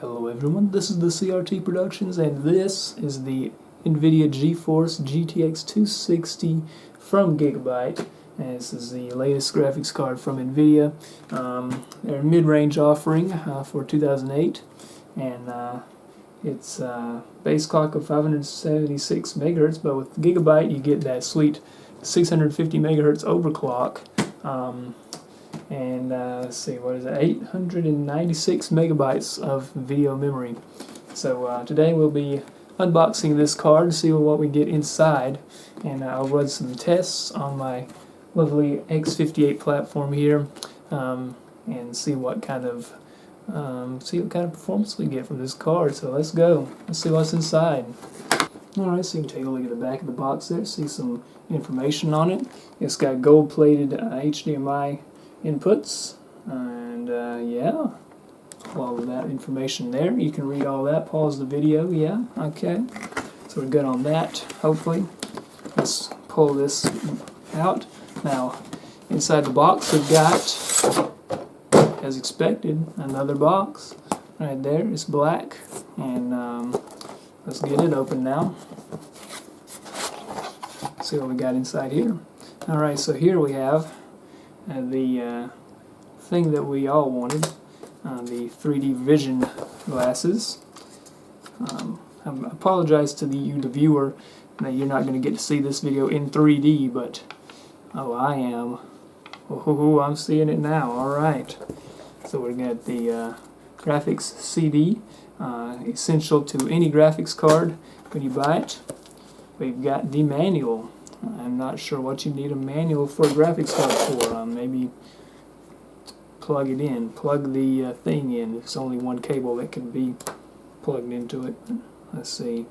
Hello everyone, this is the CRT Productions and this is the NVIDIA GeForce GTX 260 from Gigabyte. And this is the latest graphics card from NVIDIA. Their mid-range offering for 2008, and it's base clock of 576 megahertz, but with Gigabyte you get that sweet 650 megahertz overclock. Let's see, what is it? 896 megabytes of video memory. So today we'll be unboxing this card to see what we get inside, and I'll run some tests on my lovely X58 platform here, and see what kind of performance we get from this card. So let's go. Let's see what's inside. Alright, so you can take a look at the back of the box there, see some information on it. It's got gold-plated HDMI inputs, and yeah, all of that information there. You can read all that, pause the video, yeah, okay. So we're good on that, hopefully. Let's pull this out. Now, inside the box we've got, as expected, another box. Right there, it's black, and let's get it open now. See what we got inside here. Alright, so here we have the thing that we all wanted, the 3D vision glasses. I apologize to the viewer that you're not going to get to see this video in 3D, but oh, I am. Oh, I'm seeing it now. Alright, so we've got the graphics CD, essential to any graphics card when you buy it. We've got the manual. I'm not sure what you need a manual for a graphics card for. Maybe plug it in, plug the thing in. There's only one cable that can be plugged into it. Let's see.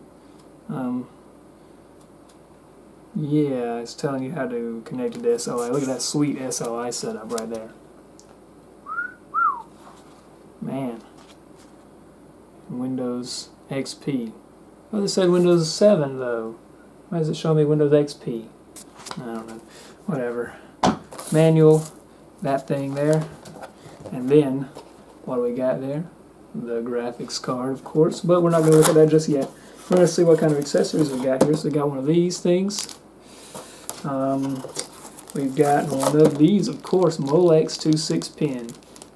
Yeah, it's telling you how to connect it to SLI. Look at that sweet SLI setup right there. Man. Windows XP. Oh, they said Windows 7 though. Why does it show me Windows XP? I don't know. Whatever. Manual, that thing there. And then, what do we got there? The graphics card, of course. But we're not going to look at that just yet. We're going to see what kind of accessories we got here. So we got one of these things. We've got one of these, of course, Molex 2.6-pin.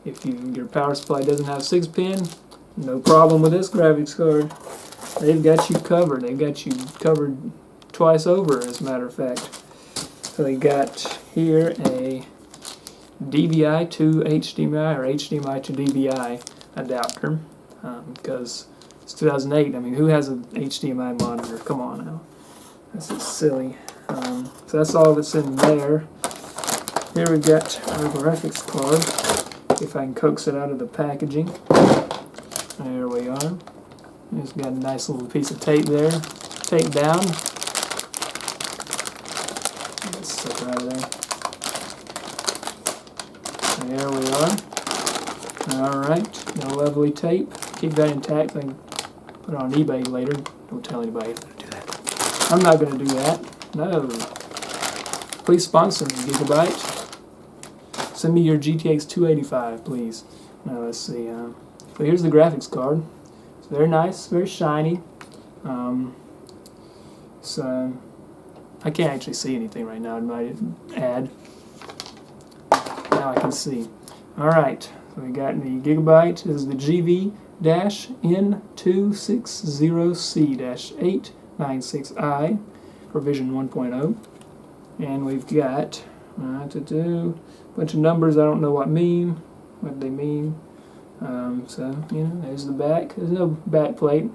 If your power supply doesn't have 6-pin, no problem with this graphics card. They've got you covered. They've got you covered twice over, as a matter of fact. So we got here a DVI to HDMI, or HDMI to DVI adapter, because it's 2008. I mean, who has an HDMI monitor? Come on now. This is silly. So that's all that's in there. Here we got our graphics card. If I can coax it out of the packaging. There we are. It's got a nice little piece of tape there. Tape down. Let's slip it out of there. There we are. Alright, no lovely tape. Keep that intact. I can put it on eBay later. Don't tell anybody I'm going to do that. I'm not going to do that. No. Please sponsor me, Gigabyte. Send me your GTX 285, please. Now let's see. So here's the graphics card. It's very nice, very shiny. So I can't actually see anything right now. I might add. Now I can see. Alright, so we got the Gigabyte. This is the GV-N260C-896I for Vision 1.0. And we've got a bunch of numbers I don't know what they mean. So, you know, there's the back. There's no back plate,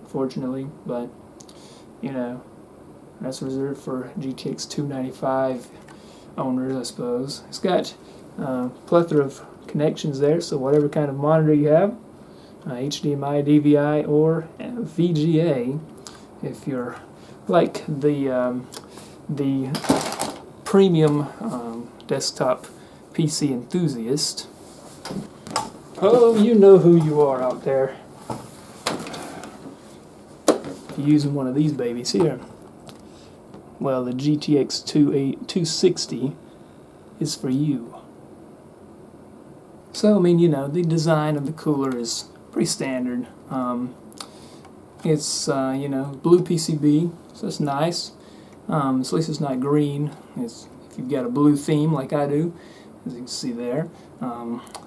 fortunately, but, you know, that's reserved for GTX 295 owners, I suppose. It's got a plethora of connections there, so whatever kind of monitor you have, HDMI, DVI, or VGA, if you're like the premium desktop PC enthusiast. Oh, you know who you are out there. If you're using one of these babies here. Well, the GTX 260 is for you. So, I mean, you know, the design of the cooler is pretty standard. It's you know, blue PCB, so it's nice. At least it's not green. If you've got a blue theme like I do, as you can see there,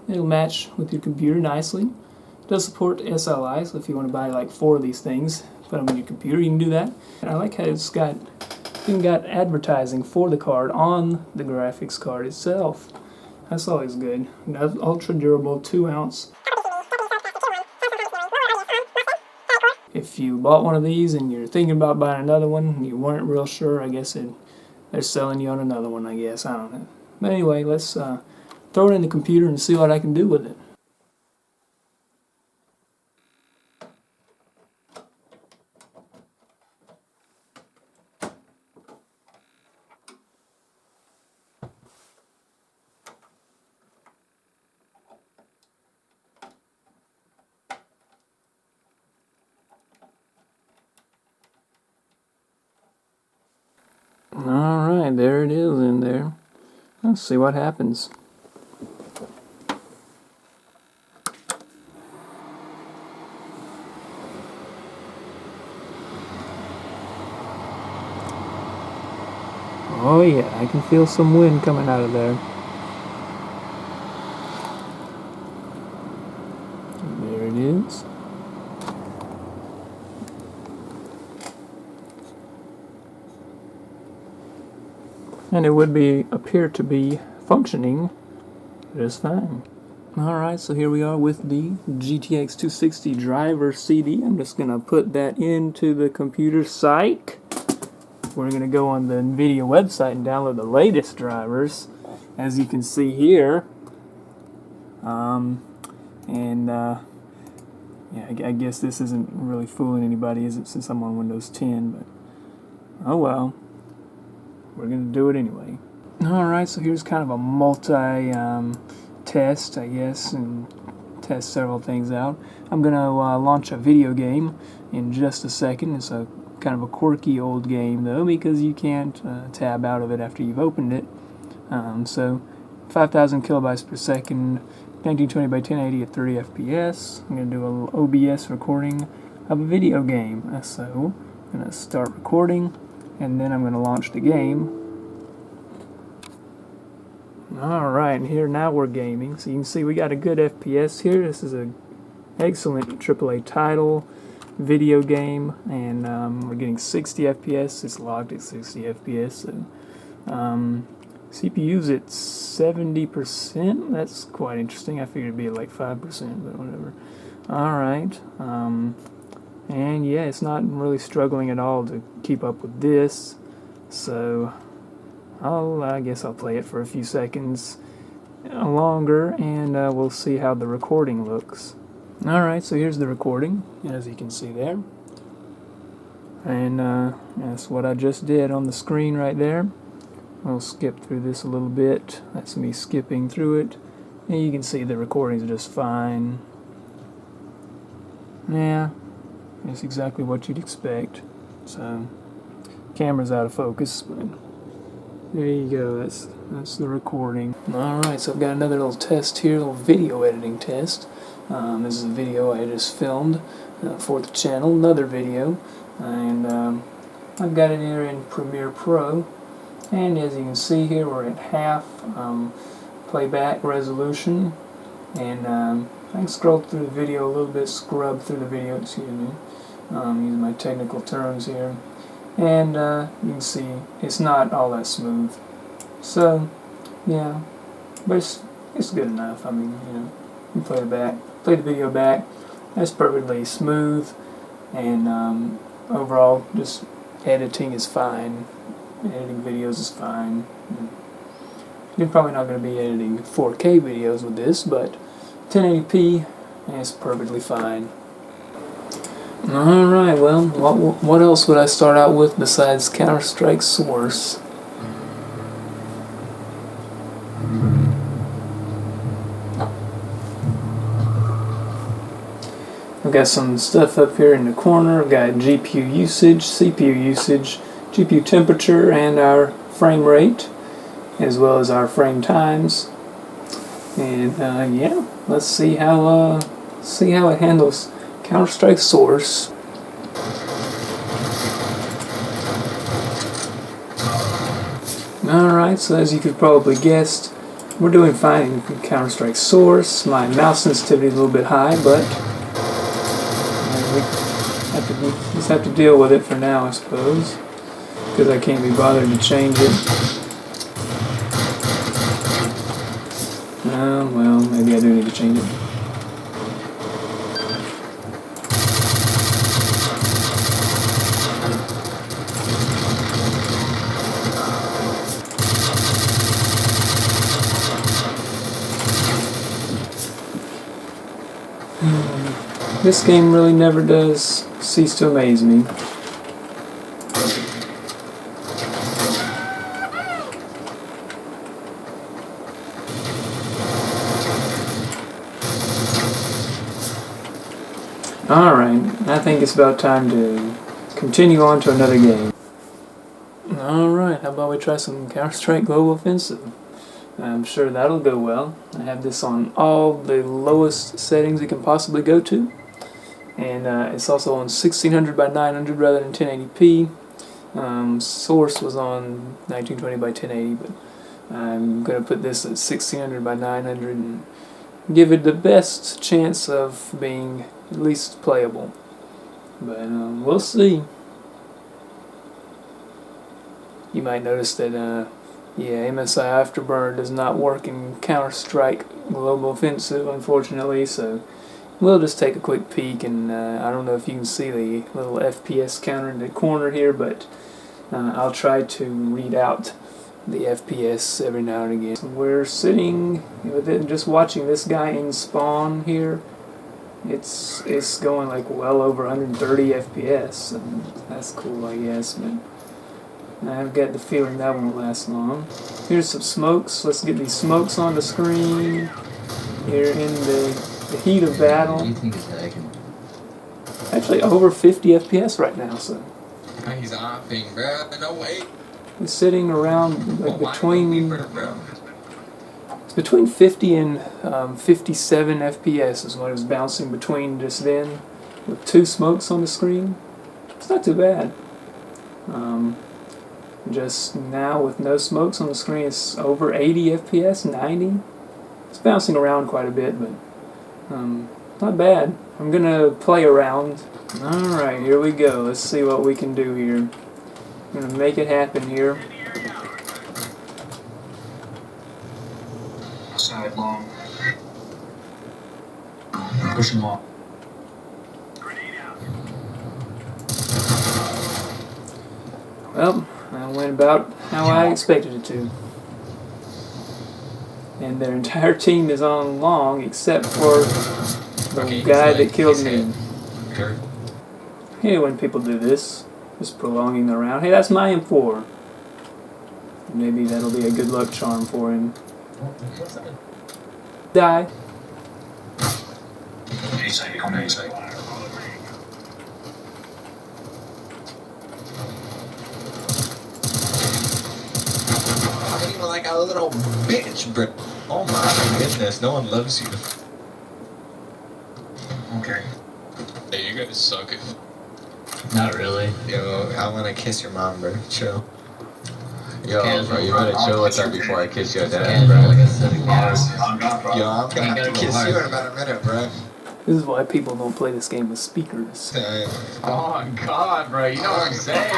it'll match with your computer nicely. It does support SLI, so if you want to buy like 4 of these things, put them on your computer, you can do that. And I like how it's even got advertising for the card on the graphics card itself. That's always good. Ultra durable 2-ounce. If you bought one of these and you're thinking about buying another one and you weren't real sure, I guess they're selling you on another one, I guess. I don't know. But anyway, let's throw it in the computer and see what I can do with it. Alright, there it is in there. Let's see what happens. Oh yeah, I can feel some wind coming out of there. There it is. And it would appear to be functioning just fine. Alright, so here we are with the GTX 260 driver CD. I'm just going to put that into the computer site. We're going to go on the NVIDIA website and download the latest drivers, as you can see here. Yeah, I guess this isn't really fooling anybody, is it, since I'm on Windows 10, but oh well. We're going to do it anyway. Alright, so here's kind of a multi-test, I guess, and test several things out. I'm going to launch a video game in just a second. It's a kind of a quirky old game, though, because you can't tab out of it after you've opened it. So, 5,000 kilobytes per second, 1920 by 1080 at 30 FPS. I'm going to do a little OBS recording of a video game. So, I'm going to start recording, and then I'm going to launch the game. Alright, and here now we're gaming. So you can see we got a good FPS here. This is an excellent AAA title video game, and we're getting 60 FPS. It's locked at 60 FPS. So, CPU's at 70%. That's quite interesting. I figured it'd be at like 5%, but whatever. Alright. And yeah, it's not really struggling at all to keep up with this. So I guess I'll play it for a few seconds longer, and we'll see how the recording looks. Alright, so here's the recording, as you can see there. And that's what I just did on the screen right there. I'll skip through this a little bit. That's me skipping through it. And you can see the recordings are just fine. Yeah, it's exactly what you'd expect. So, camera's out of focus, but there you go. That's the recording. Alright, so I've got another little test here, a little video editing test. This is a video I just filmed for the channel, another video, and I've got it here in Premiere Pro, and as you can see here, we're at half playback resolution, and I can scroll through the video a little bit, scrub through the video, excuse me, using my technical terms here, and you can see it's not all that smooth. So, yeah, but it's good enough. I mean, you know, you play the video back, that's perfectly smooth, and overall, just editing is fine. Editing videos is fine. You're probably not going to be editing 4K videos with this, but 1080p is perfectly fine. Alright, well, what else would I start out with besides Counter-Strike Source? I've got some stuff up here in the corner. I've got GPU usage, CPU usage, GPU temperature, and our frame rate, as well as our frame times. And yeah, let's see how see how it handles Counter-Strike Source. Alright, so as you could probably guessed, we're doing fine in Counter-Strike Source. My mouse sensitivity is a little bit high, but we just have to deal with it for now, I suppose, because I can't be bothered to change it. Well, maybe I do need to change it. This game really never does cease to amaze me. Alright, I think it's about time to continue on to another game. Alright, how about we try some Counter-Strike Global Offensive? I'm sure that'll go well. I have this on all the lowest settings it can possibly go to. And it's also on 1600 by 900 rather than 1080p. Source was on 1920 by 1080, but I'm going to put this at 1600 by 900 and give it the best chance of being at least playable. But we'll see. You might notice that yeah, MSI Afterburner does not work in Counter-Strike Global Offensive, unfortunately, so we'll just take a quick peek, and I don't know if you can see the little FPS counter in the corner here, but I'll try to read out the FPS every now and again. So we're sitting with it and just watching this guy in spawn here. It's going like well over 130 FPS, and that's cool, I guess, but I've got the feeling that won't last long. Here's some smokes. Let's get these smokes on the screen. Here in the heat of battle. Actually over 50 FPS right now, so. He's offing, bro. No way. It's sitting around like between 50 and 57 FPS is what it was bouncing between just then, with two smokes on the screen. It's not too bad. Just now with no smokes on the screen, it's over 80 FPS, 90. It's bouncing around quite a bit, but not bad. I'm gonna play around. Alright, here we go. Let's see what we can do here. I'm gonna make it happen here. Side long. Push him off. Well, that went about how I expected it to. And their entire team is on long except for the guy that killed me. I hate when people do this. Just prolonging the round. Hey, that's my M4. Maybe that'll be a good luck charm for him. Die. Like a little bitch, but oh my goodness, no one loves you. Okay. Hey, you guys suck it. Not really. Yo, I wanna kiss your mom, bro. Chill. Yo, bro, you better chill with her before I kiss your dad, bro. Yo, I'm gonna have to kiss you in about a minute, bro. This is why people don't play this game with speakers. Oh God, bro, you know what I'm saying?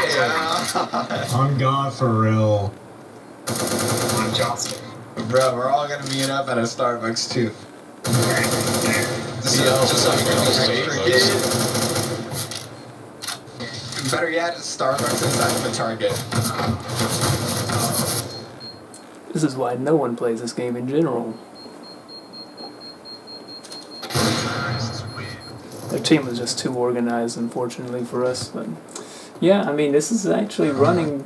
On God, for real. Bro, we're all gonna meet up at a Starbucks too. Just so you can better yet, Starbucks inside of the Target. This is why no one plays this game in general. Their team was just too organized, unfortunately for us. But yeah, I mean, this is actually running.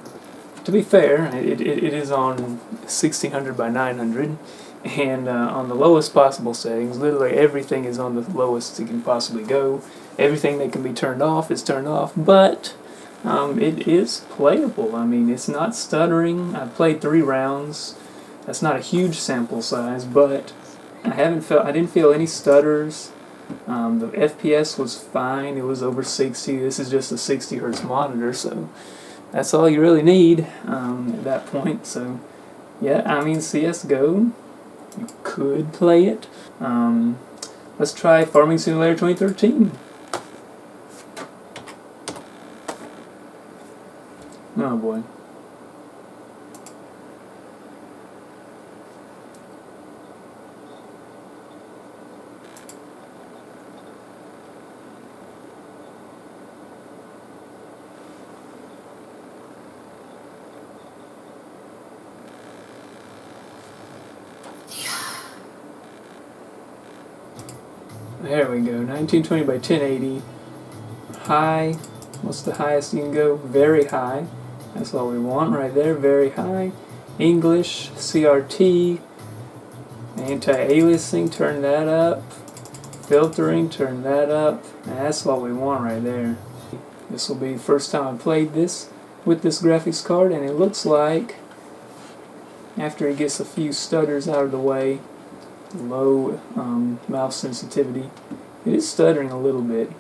To be fair, it is on 1600 by 900, and on the lowest possible settings. Literally everything is on the lowest it can possibly go. Everything that can be turned off is turned off, but it is playable. I mean, it's not stuttering. I played 3 rounds. That's not a huge sample size, but I didn't feel any stutters. The FPS was fine. It was over 60. This is just a 60 hertz monitor, so that's all you really need at that point. So yeah, I mean, CSGO, you could play it. Let's try Farming Simulator 2013. Oh boy. There we go, 1920 by 1080. High, what's the highest you can go? Very high. That's what we want right there, very high. English, CRT, anti-aliasing, turn that up. Filtering, turn that up. That's what we want right there. This will be the first time I played this with this graphics card, and it looks like, after it gets a few stutters out of the way, low mouse sensitivity, it is stuttering a little bit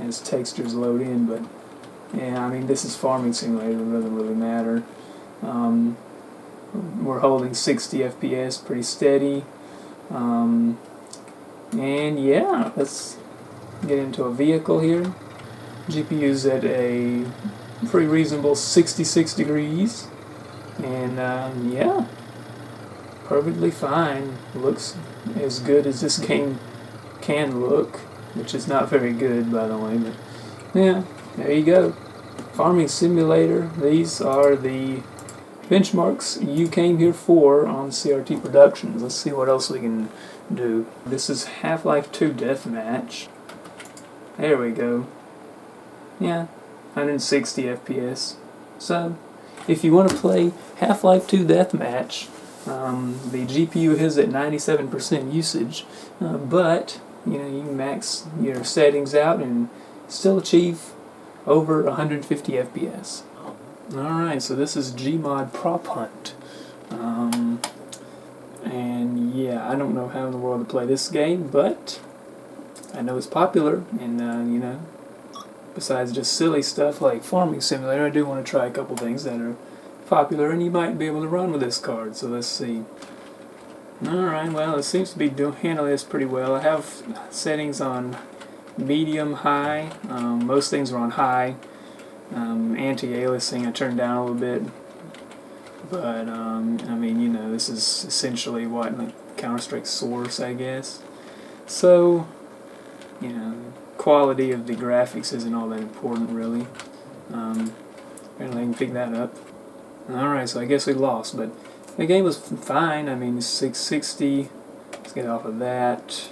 as textures load in, but yeah, I mean, this is Farming Simulator, it doesn't really matter. We're holding 60 FPS pretty steady, and yeah, let's get into a vehicle here. GPU's at a pretty reasonable 66 degrees, and yeah, perfectly fine. Looks as good as this game can look, which is not very good, by the way, but yeah, there you go. Farming Simulator. These are the benchmarks you came here for on CRT Productions. Let's see what else we can do. This is Half-Life 2 Deathmatch. There we go. Yeah, 160 FPS. So, if you want to play Half-Life 2 Deathmatch, the GPU is at 97% usage, but you know, you can max your settings out and still achieve over 150 FPS. Alright, so this is Gmod Prop Hunt. And yeah, I don't know how in the world to play this game, but I know it's popular, and you know, besides just silly stuff like Farming Simulator, I do want to try a couple things that are popular, and you might be able to run with this card, so let's see. Alright, well, it seems to be handling this pretty well. I have settings on medium, high. Most things are on high. Anti-aliasing I turned down a little bit, but I mean, you know, this is essentially what, like Counter-Strike Source, I guess. So, you know, quality of the graphics isn't all that important, really. Apparently I can pick that up. Alright, so I guess we lost, but the game was fine. I mean, 660. Let's get off of that.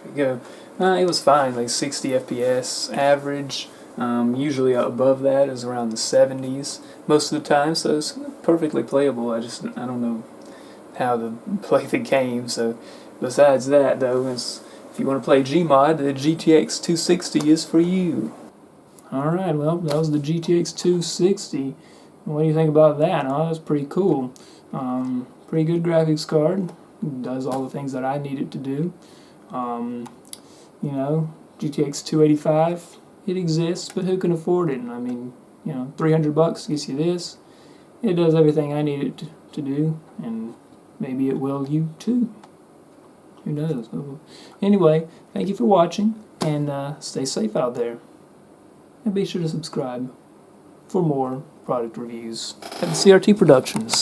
There we go. It was fine, like 60 FPS average. Usually above that is around the 70s most of the time, so it's perfectly playable. I don't know how to play the game. So besides that, though, if you want to play Gmod, the GTX 260 is for you. Alright, well, that was the GTX 260. What do you think about that? Oh, that's pretty cool. Pretty good graphics card. Does all the things that I need it to do. You know, GTX 285, it exists, but who can afford it? I mean, you know, $300 gets you this. It does everything I need it to do, and maybe it will you too. Who knows? Anyway, thank you for watching, and stay safe out there. And be sure to subscribe for more product reviews at CRT Productions.